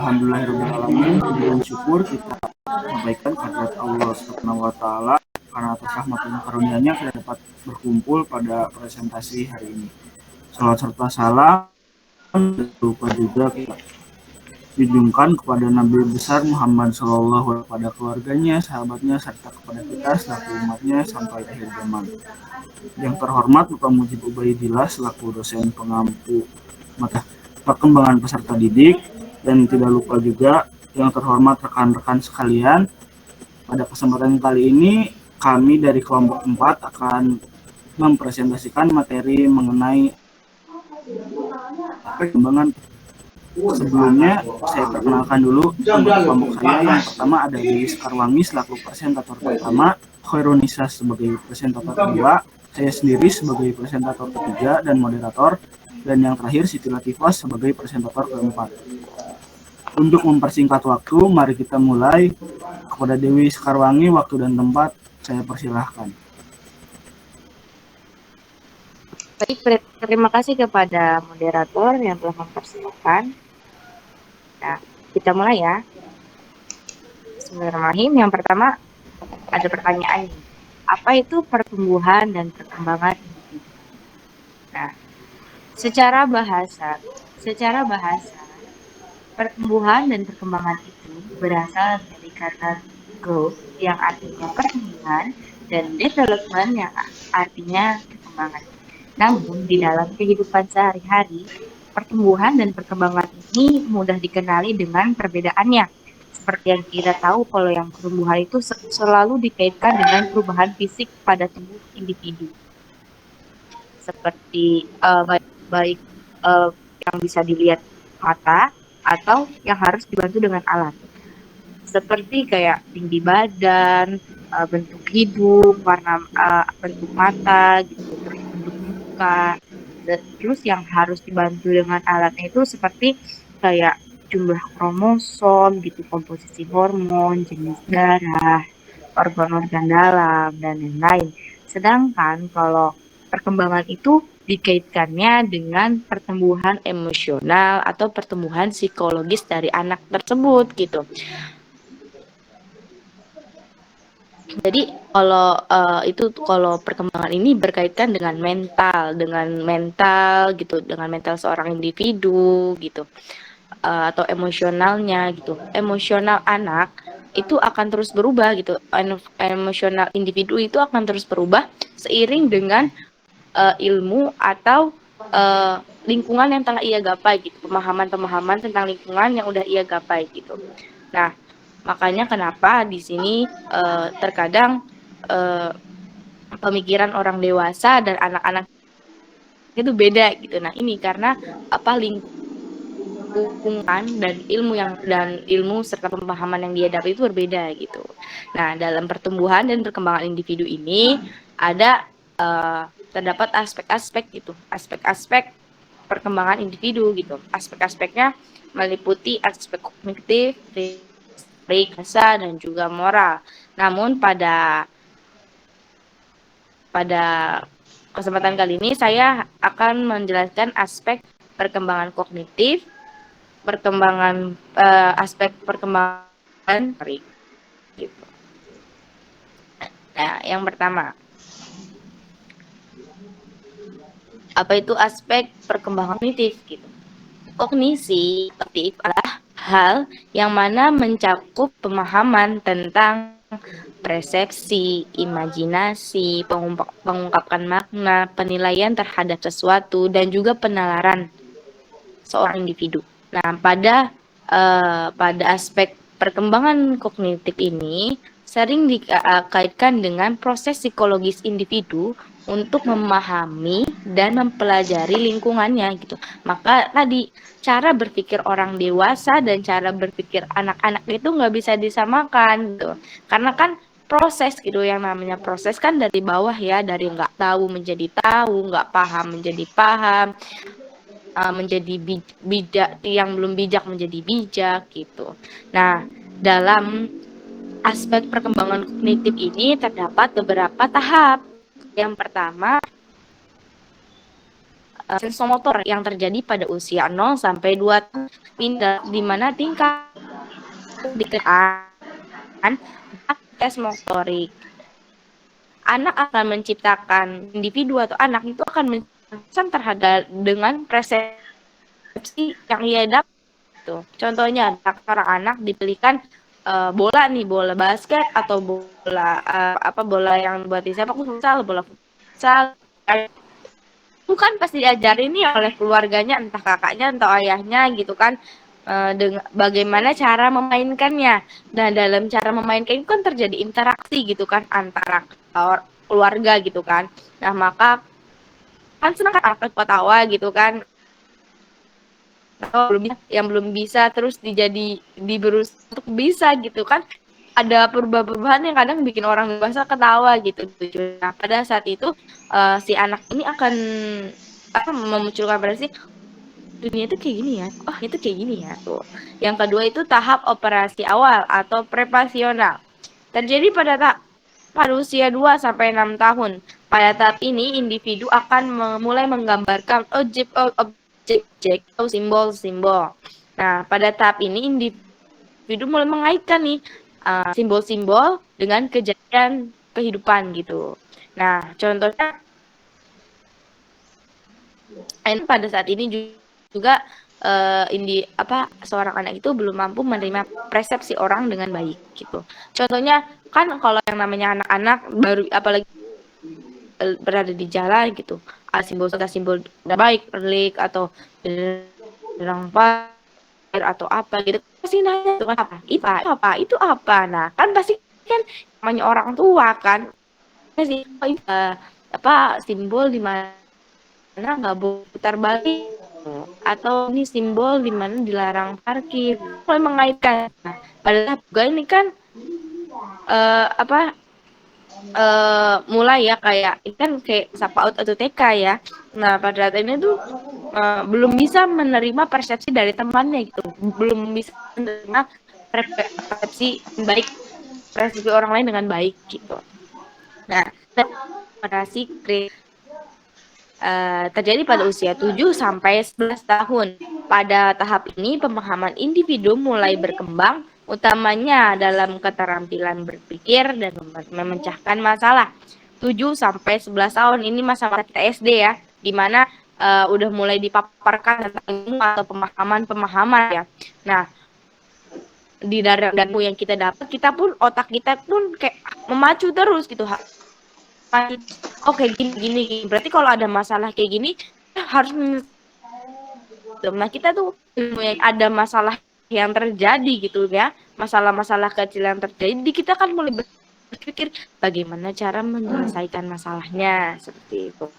Alhamdulillahirobbilalamin, puji dan syukur kita sampaikan kehadirat Allah Subhanahu wa taala karena atas rahmat dan karunia-Nya kita dapat berkumpul pada presentasi hari ini. Salam serta salam lupa juga kita junjungkan kepada Nabi besar Muhammad Shallallahu Alaihi Wasallam, kepada keluarganya, sahabatnya, serta kepada kita selaku umatnya sampai akhir zaman. Yang terhormat Bapak Mujib Ubaidillah selaku dosen pengampu mata perkembangan peserta didik, dan tidak lupa juga yang terhormat rekan-rekan sekalian. Pada kesempatan kali ini kami dari kelompok 4 akan mempresentasikan materi mengenai perkembangan. Sebelumnya saya perkenalkan dulu kelompok saya. Yang pertama ada Dewi Sekarwangi selaku presentator pertama, Khairunisa sebagai presentator kedua, saya sendiri sebagai presentator ketiga dan moderator, dan yang terakhir Siti Latifah sebagai presentator keempat. Untuk mempersingkat waktu, mari kita mulai. Kepada Dewi Sekarwangi, waktu dan tempat saya persilahkan. Baik, terima kasih kepada moderator yang telah mempersilakan. Nah, kita mulai ya. Bismillahirrahmanirrahim. Yang pertama ada pertanyaan. Apa itu pertumbuhan dan perkembangan individu? Nah, secara bahasa, pertumbuhan dan perkembangan itu berasal dari kata growth yang artinya pertumbuhan dan development yang artinya perkembangan. Namun, di dalam kehidupan sehari-hari, pertumbuhan dan perkembangan ini mudah dikenali dengan perbedaannya. Seperti yang kita tahu, kalau yang pertumbuhan itu selalu dikaitkan dengan perubahan fisik pada tubuh individu. Seperti baik yang bisa dilihat mata atau yang harus dibantu dengan alat. Seperti kayak tinggi badan, bentuk hidung, warna bentuk mata, gitu, terus bentuk muka. Terus yang harus dibantu dengan alatnya itu seperti kayak jumlah kromosom, gitu, komposisi hormon, jenis darah, organ-organ dalam, dan lain-lain. Sedangkan kalau perkembangan itu dikaitkannya dengan pertumbuhan emosional atau pertumbuhan psikologis dari anak tersebut, gitu. Jadi kalau perkembangan ini berkaitan dengan mental gitu, dengan mental seorang individu gitu, atau emosionalnya gitu. Emosional anak itu akan terus berubah gitu. Emosional individu itu akan terus berubah seiring dengan ilmu atau lingkungan yang telah ia gapai gitu, pemahaman tentang lingkungan yang udah ia gapai gitu. Nah, makanya kenapa di sini terkadang pemikiran orang dewasa dan anak-anak itu beda gitu. Nah, ini karena lingkungan dan ilmu serta pemahaman yang dia dapat itu berbeda gitu. Nah, dalam pertumbuhan dan perkembangan individu ini ada terdapat aspek-aspek gitu, aspek-aspek perkembangan individu gitu. Aspek-aspeknya meliputi aspek kognitif, rasa, dan juga moral. Namun pada kesempatan kali ini saya akan menjelaskan aspek perkembangan kognitif, aspek perkembangan gitu. Nah, yang pertama, apa itu aspek perkembangan kognitif gitu? Kognisi kognitif adalah hal yang mana mencakup pemahaman tentang persepsi, imajinasi, pengungkapkan makna, penilaian terhadap sesuatu, dan juga penalaran seorang individu. Nah, pada aspek perkembangan kognitif ini sering dikaitkan dengan proses psikologis individu untuk memahami dan mempelajari lingkungannya gitu. Maka tadi cara berpikir orang dewasa dan cara berpikir anak-anak itu nggak bisa disamakan gitu. Karena kan proses gitu, yang namanya proses kan dari bawah ya, dari nggak tahu menjadi tahu, nggak paham menjadi paham, menjadi bijak, yang belum bijak menjadi bijak gitu. Nah, dalam aspek perkembangan kognitif ini terdapat beberapa tahap. Yang pertama sensomotor yang terjadi pada usia 0 sampai 2 tahun, di mana tingkat dikesan tes motorik. Anak akan menciptakan individu atau anak itu akan menciptakan terhadap dengan persepsi yang ia dapat. Contohnya, seorang anak dibelikan bola nih, bola basket atau bola yang buat di sepak futsal, bola futsal. Itu kan pasti diajarin nih oleh keluarganya, entah kakaknya, entah ayahnya gitu kan, dengan bagaimana cara memainkannya. Nah, dalam cara memainkan itu kan terjadi interaksi gitu kan antara keluarga gitu kan. Nah, maka kan senang kan anak ketawa gitu kan. Yang belum bisa terus berusaha untuk bisa gitu kan. Ada perubahan-perubahan yang kadang bikin orang dewasa ketawa gitu. Nah, pada saat itu si anak ini akan memunculkan pada dunia itu kayak gini ya. Oh, itu kayak gini ya tuh. Yang kedua itu tahap operasi awal atau prepasional. Terjadi pada usia 2 sampai 6 tahun. Pada tahap ini individu akan mulai menggambarkan objek atau simbol-simbol. Nah, pada tahap ini individu mulai mengaitkan nih simbol-simbol dengan kejadian kehidupan gitu. Nah, contohnya pada saat ini juga seorang anak itu belum mampu menerima persepsi orang dengan baik gitu. Contohnya kan kalau yang namanya anak-anak baru apalagi berada di jalan gitu, simbol baik, relik atau bilang atau apa gitu, pasti nanya itu kan itu apa. Nah kan pasti kan namanya orang tua kan sih simbol di mana nggak boleh putar balik atau ini simbol di mana dilarang parkir, mulai mengaitkan. Nah, padahal juga ini kan mulai ya kayak ini kan kayak SAPAUD atau TK ya. Nah pada saat ini tuh belum bisa menerima persepsi dari temannya gitu, belum bisa menerima persepsi baik, persepsi orang lain dengan baik gitu. Nah operasi terjadi pada usia 7 sampai 11 tahun. Pada tahap ini pemahaman individu mulai berkembang, utamanya dalam keterampilan berpikir dan memecahkan masalah. 7 sampai 11 tahun ini masa-masa kita SD ya, di mana udah mulai dipaparkan tentang ilmu atau pemahaman-pemahaman ya. Nah, di dalam ilmu yang kita dapat, otak kita pun kayak memacu terus gitu. Oh kayak gini. Berarti kalau ada masalah kayak gini harus nah kita tuh ada masalah yang terjadi gitu ya, masalah-masalah kecil yang terjadi kita kan mulai berpikir bagaimana cara menyelesaikan masalahnya seperti itu.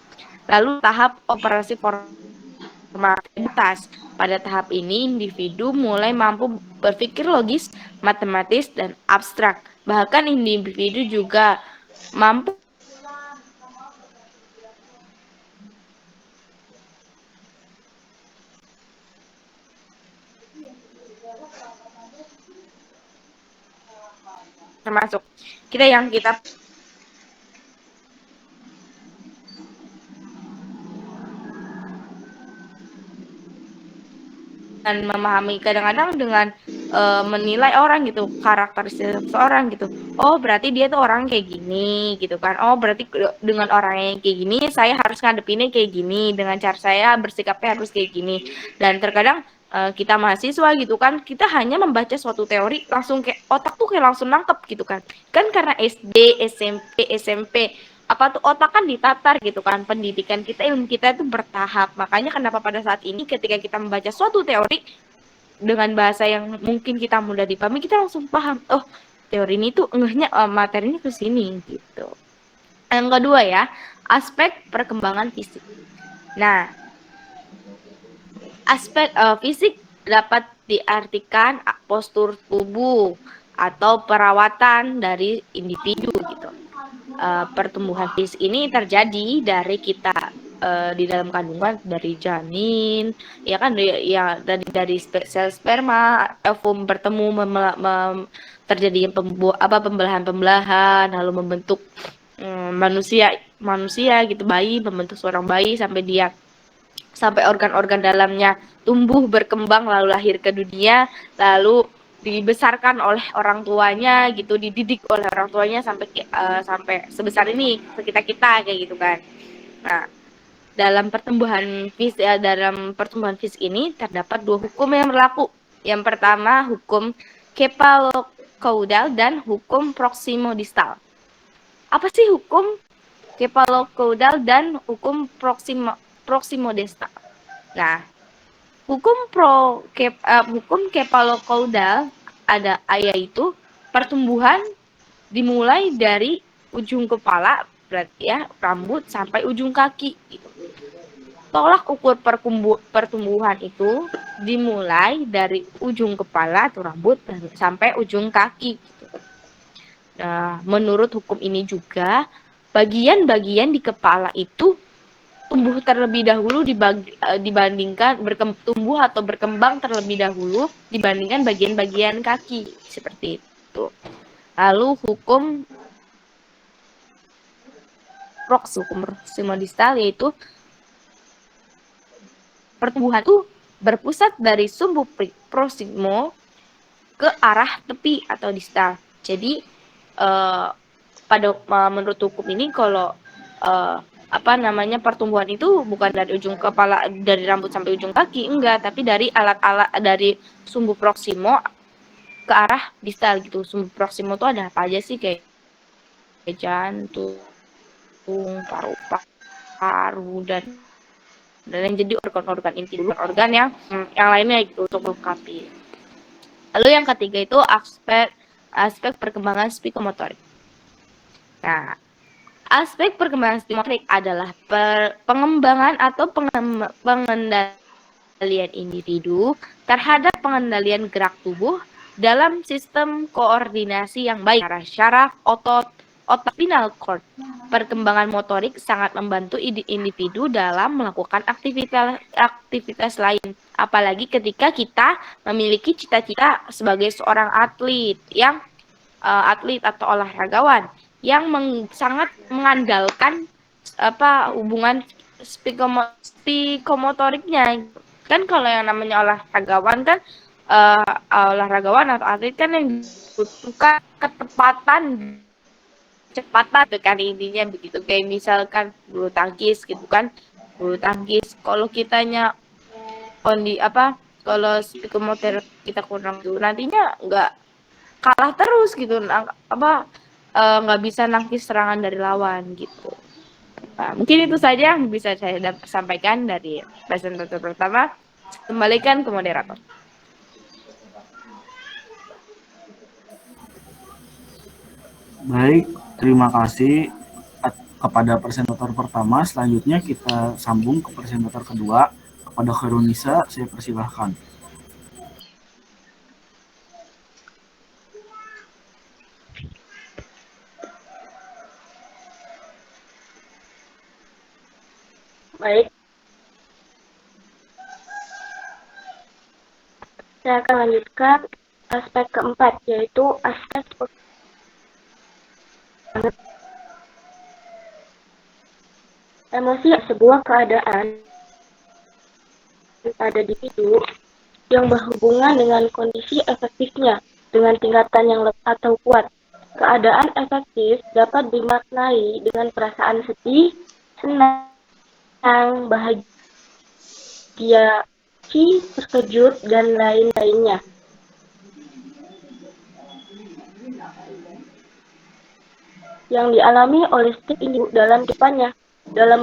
Lalu tahap operasi formalitas. Pada tahap ini individu mulai mampu berpikir logis, matematis dan abstrak. Bahkan individu juga mampu termasuk kita dan memahami kadang-kadang dengan menilai orang gitu, karakteristik seorang gitu. Oh berarti dia tuh orang kayak gini gitu kan. Oh berarti dengan orang yang kayak gini saya harus ngadepinnya kayak gini, dengan cara saya bersikapnya harus kayak gini. Dan terkadang kita mahasiswa gitu kan, kita hanya membaca suatu teori langsung kayak otak tuh kayak langsung nangkep gitu kan karena SD, SMP otak kan ditatar gitu kan, pendidikan kita, ilmu kita itu bertahap. Makanya kenapa pada saat ini ketika kita membaca suatu teori dengan bahasa yang mungkin kita mudah dipahami, kita langsung paham, oh teori ini tuh ngehnya materinya ke sini gitu. Yang kedua ya, aspek perkembangan fisik. Nah, aspek fisik dapat diartikan postur tubuh atau perawatan dari individu gitu. Pertumbuhan fisik ini terjadi dari kita di dalam kandungan, dari janin ya kan, dari sel sperma, ovum bertemu terjadi pembelahan lalu membentuk manusia gitu, bayi, membentuk seorang bayi sampai dia sampai organ-organ dalamnya tumbuh, berkembang, lalu lahir ke dunia, lalu dibesarkan oleh orang tuanya gitu, dididik oleh orang tuanya sampai sebesar ini kita kayak gitu kan. Nah, dalam pertumbuhan fisik ini terdapat dua hukum yang berlaku. Yang pertama hukum cephalocodal dan hukum proximodistal. Apa sih hukum cephalocodal dan hukum proximodistal? Nah, hukum cephalocodal yaitu pertumbuhan dimulai dari ujung kepala, berarti ya rambut sampai ujung kaki gitu. Tolak ukur pertumbuhan itu dimulai dari ujung kepala atau rambut sampai ujung kaki gitu. Nah, menurut hukum ini juga bagian-bagian di kepala itu tumbuh terlebih dahulu dibandingkan tumbuh atau berkembang terlebih dahulu dibandingkan bagian-bagian kaki seperti itu. Lalu hukum proximodistal yaitu pertumbuhan itu berpusat dari sumbu proximo ke arah tepi atau distal. Jadi menurut hukum ini kalau pertumbuhan itu bukan dari ujung kepala, dari rambut sampai ujung kaki, enggak, tapi dari alat-alat dari sumbu proximo ke arah distal gitu. Sumbu proximo itu ada apa aja sih, kayak jantung, paru-paru dan yang jadi organ-organ inti, organ yang lainnya gitu untuk melengkapi. Lalu yang ketiga itu aspek perkembangan psikomotorik. Nah, aspek perkembangan psikomotorik adalah pengembangan atau pengendalian individu terhadap pengendalian gerak tubuh dalam sistem koordinasi yang baik, syaraf, otot spinal cord. Perkembangan motorik sangat membantu individu dalam melakukan aktivitas lain, apalagi ketika kita memiliki cita-cita sebagai seorang atlet atau olahragawan yang sangat mengandalkan hubungan psikomotoriknya. Kan kalau yang namanya olahragawan kan olahragawan atau atlet kan yang dibutuhkan ketepatan, kecepatan tuh kan intinya begitu. Kayak misalkan bulu tangkis gitu kan, bulu tangkis kalau kitanya kalau psikomotor kita kurang tuh nantinya nggak kalah terus gitu, nggak bisa nangkis serangan dari lawan gitu. Nah, mungkin itu saja yang bisa saya sampaikan dari presentator pertama. Kembalikan ke moderator. Baik, terima kasih kepada presentator pertama. Selanjutnya kita sambung ke presentator kedua. Kepada Khairunisa, saya persilahkan. Baik, saya akan lanjutkan aspek keempat, yaitu aspek emosi. Sebuah keadaan pada individu yang berhubungan dengan kondisi efektifnya dengan tingkatan yang lemah atau kuat. Keadaan efektif dapat dimaknai dengan perasaan sedih, senang, bahagia, terkejut, dan lain-lainnya. Yang dialami oleh setiap individu dalam kehidupannya. Dalam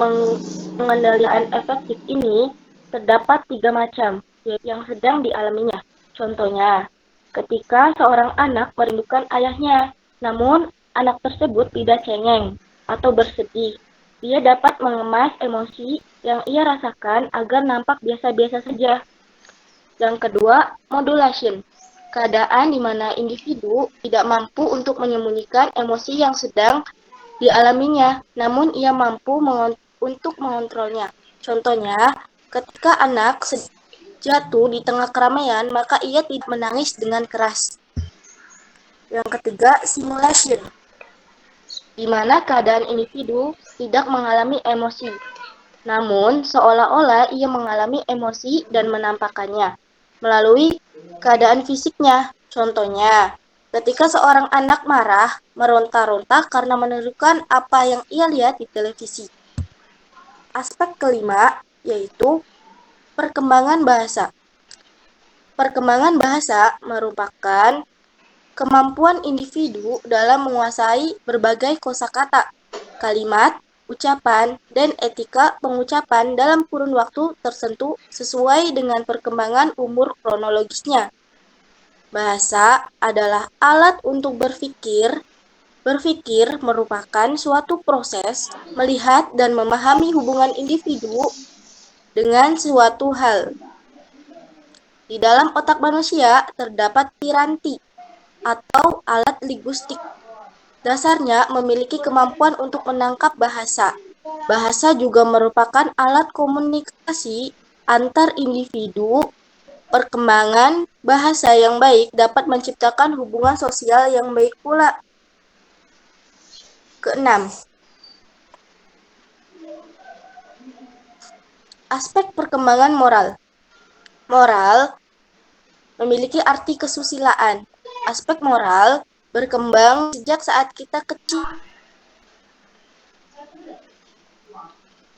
pengendalian efektif ini, terdapat 3 macam, yaitu yang sedang dialaminya. Contohnya, ketika seorang anak merindukan ayahnya, namun anak tersebut tidak cengeng atau bersedih, dia dapat mengemas emosi yang ia rasakan agar nampak biasa-biasa saja. Yang kedua, modulation. Keadaan di mana individu tidak mampu untuk menyembunyikan emosi yang sedang dialaminya, namun ia mampu untuk mengontrolnya. Contohnya, ketika anak jatuh di tengah keramaian, maka ia tidak menangis dengan keras. Yang ketiga, simulation, di mana keadaan individu tidak mengalami emosi, Namun, seolah-olah ia mengalami emosi dan menampakkannya melalui keadaan fisiknya. Contohnya, ketika seorang anak marah, meronta-ronta karena menirukan apa yang ia lihat di televisi. Aspek kelima yaitu perkembangan bahasa. Perkembangan bahasa merupakan kemampuan individu dalam menguasai berbagai kosakata, kalimat, ucapan, dan etika pengucapan dalam kurun waktu tertentu sesuai dengan perkembangan umur kronologisnya. Bahasa adalah alat untuk berpikir. Berpikir merupakan suatu proses melihat dan memahami hubungan individu dengan suatu hal. Di dalam otak manusia terdapat piranti atau alat linguistik. Dasarnya memiliki kemampuan untuk menangkap bahasa. Bahasa juga merupakan alat komunikasi antar individu. Perkembangan bahasa yang baik dapat menciptakan hubungan sosial yang baik pula. Keenam, aspek perkembangan moral. Moral memiliki arti kesusilaan. Aspek moral berkembang sejak saat kita kecil.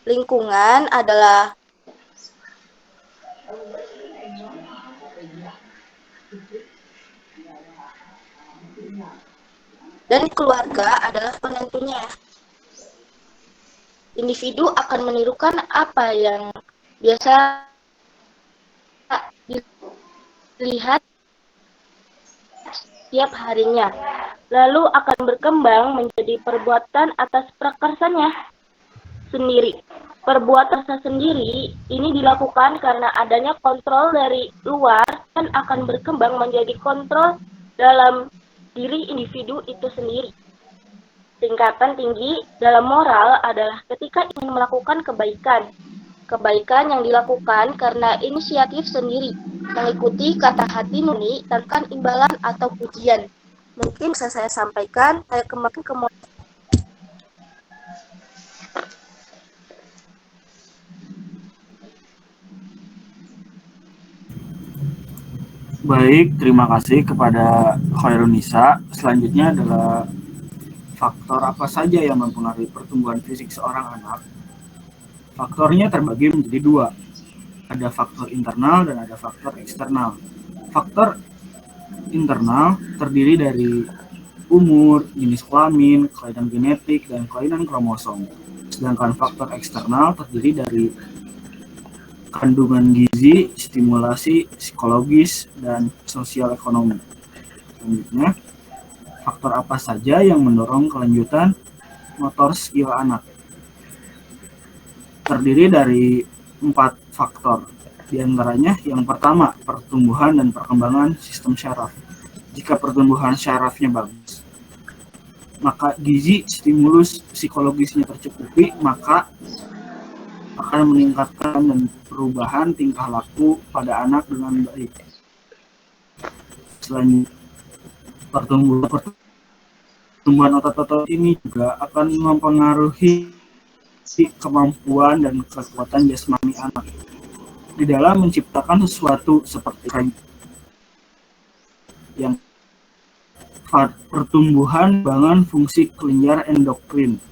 Lingkungan adalah dan keluarga adalah penentunya. Individu akan menirukan apa yang biasa dilihat setiap harinya, lalu akan berkembang menjadi perbuatan atas prakarsanya sendiri. Perbuatan sendiri ini dilakukan karena adanya kontrol dari luar dan akan berkembang menjadi kontrol dalam diri individu itu sendiri. Tingkatan tinggi dalam moral adalah ketika ingin melakukan kebaikan. Kebaikan yang dilakukan karena inisiatif sendiri, mengikuti kata hati nurani tanpa imbalan atau pujian. Mungkin bisa saya sampaikan, saya kembali ke Baik, terima kasih kepada Khairunisa. Selanjutnya adalah faktor apa saja yang mempengaruhi pertumbuhan fisik seorang anak. Faktornya terbagi menjadi dua. Ada faktor internal dan ada faktor eksternal. Faktor internal terdiri dari umur, jenis kelamin, kelainan genetik, dan kelainan kromosom. Sedangkan faktor eksternal terdiri dari kandungan gizi, stimulasi psikologis, dan sosial ekonomi. Selanjutnya, faktor apa saja yang mendorong kelanjutan motor skill anak? Terdiri dari 4 faktor. Di antaranya yang pertama, pertumbuhan dan perkembangan sistem syaraf. Jika pertumbuhan syarafnya bagus, maka gizi, stimulus psikologisnya tercukupi, maka akan meningkatkan dan perubahan tingkah laku pada anak dengan baik. Selain pertumbuhan otot-otot ini juga akan mempengaruhi kemampuan dan kekuatan jasmani anak di dalam menciptakan sesuatu seperti yang pertumbuhan bangun fungsi kelenjar endokrin.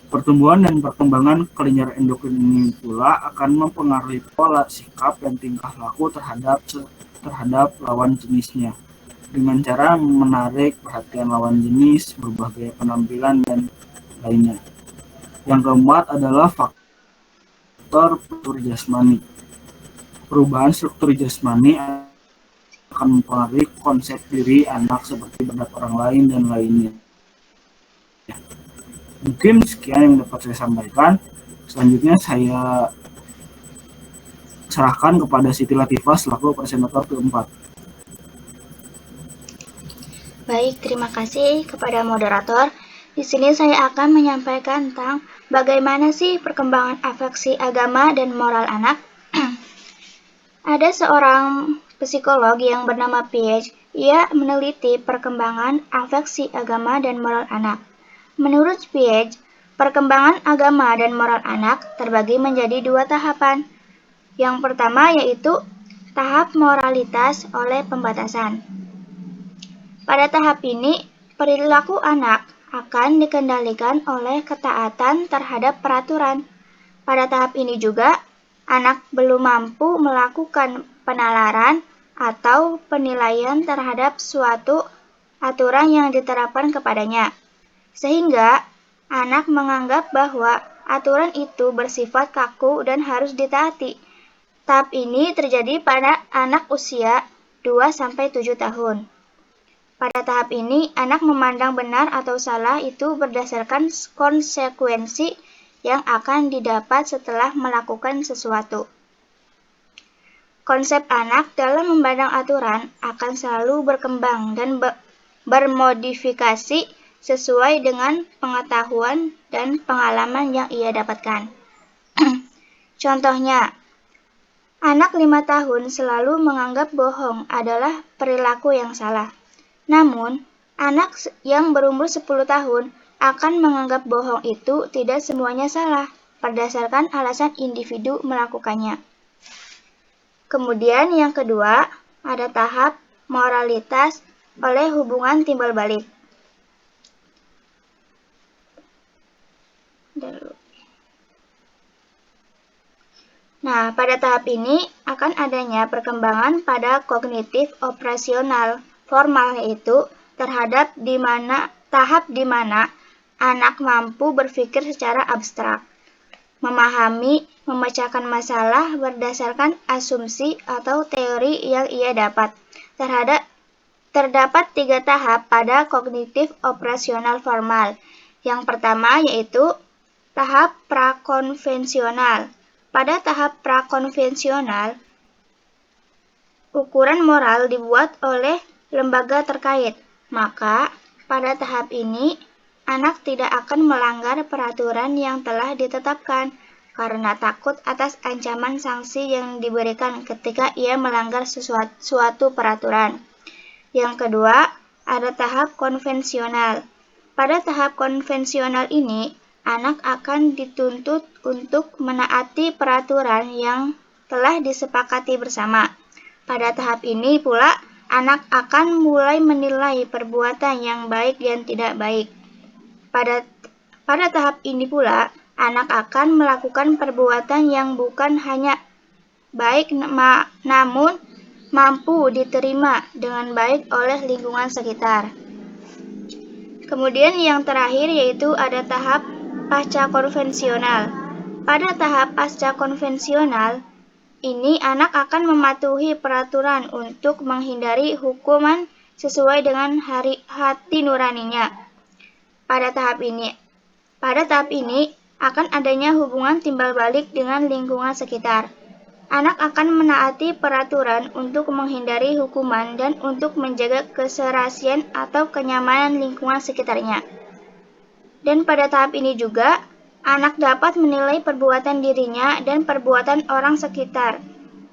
Pertumbuhan dan perkembangan kelenjar endokrin ini pula akan mempengaruhi pola sikap dan tingkah laku terhadap lawan jenisnya dengan cara menarik perhatian lawan jenis, berubah gaya penampilan, dan lainnya. Yang keempat adalah faktor struktur jasmani. Perubahan struktur jasmani akan mempengaruhi konsep diri anak seperti berat orang lain dan lainnya. Mungkin sekian yang dapat saya sampaikan. Selanjutnya saya serahkan kepada Siti Latifah selaku presentator keempat. Baik, terima kasih kepada moderator. Di sini saya akan menyampaikan tentang bagaimana sih perkembangan afeksi agama dan moral anak. Ada seorang psikolog yang bernama Piaget. Ia meneliti perkembangan afeksi agama dan moral anak. Menurut Piaget, Perkembangan agama dan moral anak terbagi menjadi dua tahapan. Yang pertama yaitu tahap moralitas oleh pembatasan. Pada tahap ini, perilaku anak akan dikendalikan oleh ketaatan terhadap peraturan. Pada tahap ini juga, anak belum mampu melakukan penalaran atau penilaian terhadap suatu aturan yang diterapkan kepadanya, sehingga anak menganggap bahwa aturan itu bersifat kaku dan harus ditaati. Tahap ini terjadi pada anak usia 2-7 tahun. Pada tahap ini, anak memandang benar atau salah itu berdasarkan konsekuensi yang akan didapat setelah melakukan sesuatu. Konsep anak dalam memandang aturan akan selalu berkembang dan bermodifikasi sesuai dengan pengetahuan dan pengalaman yang ia dapatkan. Contohnya, anak 5 tahun selalu menganggap bohong adalah perilaku yang salah. Namun, anak yang berumur 10 tahun akan menganggap bohong itu tidak semuanya salah, berdasarkan alasan individu melakukannya. Kemudian yang kedua, ada tahap moralitas oleh hubungan timbal balik. Nah, pada tahap ini akan adanya perkembangan pada kognitif operasional formal, yaitu tahap di mana anak mampu berpikir secara abstrak, memahami, memecahkan masalah berdasarkan asumsi atau teori yang ia dapat. Terdapat 3 tahap pada kognitif operasional formal. Yang pertama yaitu tahap prakonvensional. Pada tahap prakonvensional, ukuran moral dibuat oleh lembaga terkait, maka pada tahap ini anak tidak akan melanggar peraturan yang telah ditetapkan karena takut atas ancaman sanksi yang diberikan ketika ia melanggar suatu peraturan. Yang kedua, ada tahap konvensional. Pada tahap konvensional ini, anak akan dituntut untuk menaati peraturan yang telah disepakati bersama. Pada tahap ini pula, anak akan mulai menilai perbuatan yang baik dan tidak baik. Pada tahap ini pula, anak akan melakukan perbuatan yang bukan hanya baik namun mampu diterima dengan baik oleh lingkungan sekitar. Kemudian yang terakhir yaitu ada tahap pasca konvensional. Pada tahap pasca konvensional, ini anak akan mematuhi peraturan untuk menghindari hukuman sesuai dengan hati nuraninya. Pada tahap ini akan adanya hubungan timbal balik dengan lingkungan sekitar. Anak akan menaati peraturan untuk menghindari hukuman dan untuk menjaga keserasian atau kenyamanan lingkungan sekitarnya. Dan pada tahap ini juga, anak dapat menilai perbuatan dirinya dan perbuatan orang sekitar,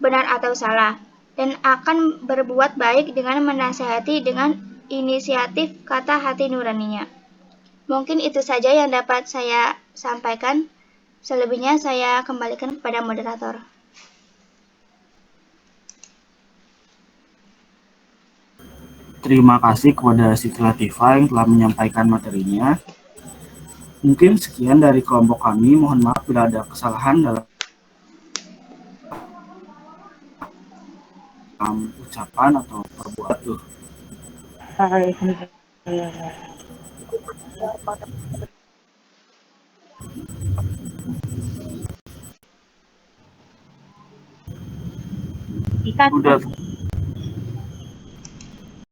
benar atau salah, dan akan berbuat baik dengan menasihati dengan inisiatif kata hati nuraninya. Mungkin itu saja yang dapat saya sampaikan. Selebihnya saya kembalikan kepada moderator. Terima kasih kepada Siti Latifah yang telah menyampaikan materinya. Mungkin sekian dari kelompok kami. Mohon maaf bila ada kesalahan dalam ucapan atau perbuatan. Sudah